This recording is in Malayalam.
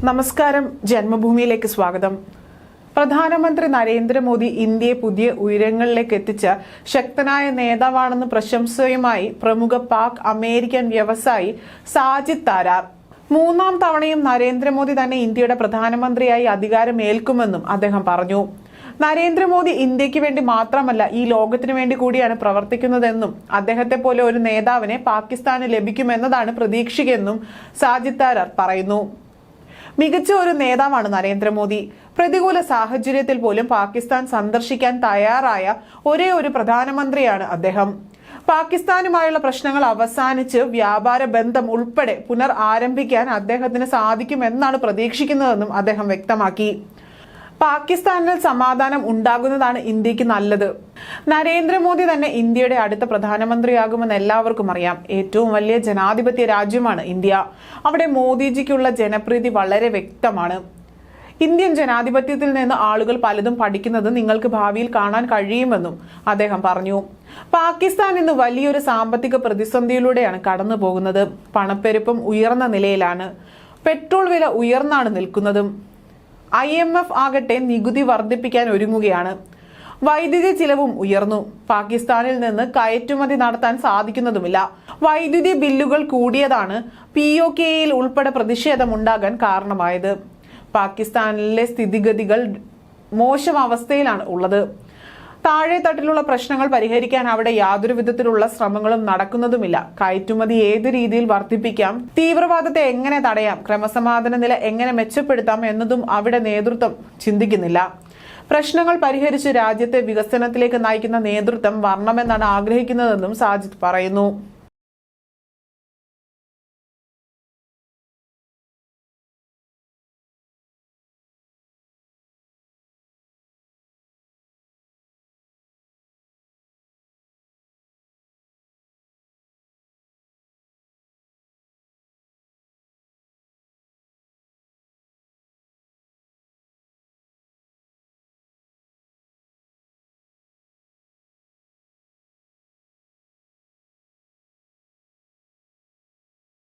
നമസ്കാരം, ജന്മഭൂമിയിലേക്ക് സ്വാഗതം. പ്രധാനമന്ത്രി നരേന്ദ്രമോദി ഇന്ത്യയെ പുതിയ ഉയരങ്ങളിലേക്ക് എത്തിച്ച ശക്തനായ നേതാവാണെന്ന് പ്രശംസയുമായി പ്രമുഖ പാക് അമേരിക്കൻ വ്യവസായി സാജിദ് താരാർ. മൂന്നാം തവണയും നരേന്ദ്രമോദി തന്നെ ഇന്ത്യയുടെ പ്രധാനമന്ത്രിയായി അധികാരമേൽക്കുമെന്നും അദ്ദേഹം പറഞ്ഞു. നരേന്ദ്രമോദി ഇന്ത്യക്ക് വേണ്ടി മാത്രമല്ല, ഈ ലോകത്തിനു വേണ്ടി കൂടിയാണ് പ്രവർത്തിക്കുന്നതെന്നും അദ്ദേഹത്തെ പോലെ ഒരു നേതാവിനെ പാകിസ്ഥാന് ലഭിക്കുമെന്നതാണ് പ്രതീക്ഷയെന്നും സാജിദ് താരാർ പറയുന്നു. മികച്ച ഒരു നേതാവാണ് നരേന്ദ്രമോദി. പ്രതികൂല സാഹചര്യത്തിൽ പോലും പാകിസ്ഥാൻ സന്ദർശിക്കാൻ തയ്യാറായ ഒരേ ഒരു പ്രധാനമന്ത്രിയാണ് അദ്ദേഹം. പാകിസ്ഥാനുമായുള്ള പ്രശ്നങ്ങൾ അവസാനിച്ച് വ്യാപാര ബന്ധം ഉൾപ്പെടെ പുനർ ആരംഭിക്കാൻ അദ്ദേഹത്തിന് സാധിക്കുമെന്നാണ് പ്രതീക്ഷിക്കുന്നതെന്നും അദ്ദേഹം വ്യക്തമാക്കി. പാകിസ്ഥാനിൽ സമാധാനം ഉണ്ടാകുന്നതാണ് ഇന്ത്യക്ക് നല്ലത്. നരേന്ദ്രമോദി തന്നെ ഇന്ത്യയുടെ അടുത്ത പ്രധാനമന്ത്രിയാകുമെന്ന് എല്ലാവർക്കും അറിയാം. ഏറ്റവും വലിയ ജനാധിപത്യ രാജ്യമാണ് ഇന്ത്യ. അവിടെ മോദിജിക്കുള്ള ജനപ്രീതി വളരെ വ്യക്തമാണ്. ഇന്ത്യൻ ജനാധിപത്യത്തിൽ നിന്ന് ആളുകൾ പലതും പഠിക്കുന്നത് നിങ്ങൾക്ക് ഭാവിയിൽ കാണാൻ കഴിയുമെന്നും അദ്ദേഹം പറഞ്ഞു. പാകിസ്ഥാൻ ഇന്ന് വലിയൊരു സാമ്പത്തിക പ്രതിസന്ധിയിലൂടെയാണ് കടന്നു പോകുന്നത്. പണപ്പെരുപ്പം ഉയർന്ന നിലയിലാണ്. പെട്രോൾ വില ഉയർന്നാണ് നിൽക്കുന്നതും. IMF ആകട്ടെ നികുതി വർദ്ധിപ്പിക്കാൻ ഒരുങ്ങുകയാണ്. വൈദ്യുതി ചിലവും ഉയർന്നു. പാകിസ്ഥാനിൽ നിന്ന് കയറ്റുമതി നടത്താൻ സാധിക്കുന്നതുമില്ല. വൈദ്യുതി ബില്ലുകൾ കൂടിയതാണ് POKയിൽ ഉൾപ്പെടെ പ്രതിഷേധമുണ്ടാകാൻ കാരണമായത്. പാകിസ്ഥാനിലെ സ്ഥിതിഗതികൾ മോശം അവസ്ഥയിലാണ് ഉള്ളത്. താഴെത്തട്ടിലുള്ള പ്രശ്നങ്ങൾ പരിഹരിക്കാൻ അവിടെ യാതൊരു വിധത്തിലുള്ള ശ്രമങ്ങളും നടക്കുന്നതുമില്ല. കയറ്റുമതി ഏത് രീതിയിൽ വർദ്ധിപ്പിക്കാം, തീവ്രവാദത്തെ എങ്ങനെ തടയാം, ക്രമസമാധാന നില എങ്ങനെ മെച്ചപ്പെടുത്താം എന്നതും അവിടെ നേതൃത്വം ചിന്തിക്കുന്നില്ല. പ്രശ്നങ്ങൾ പരിഹരിച്ച് രാജ്യത്തെ വികസനത്തിലേക്ക് നയിക്കുന്ന നേതൃത്വം വരണമെന്നാണ് ആഗ്രഹിക്കുന്നതെന്നും സാജിദ് പറയുന്നു.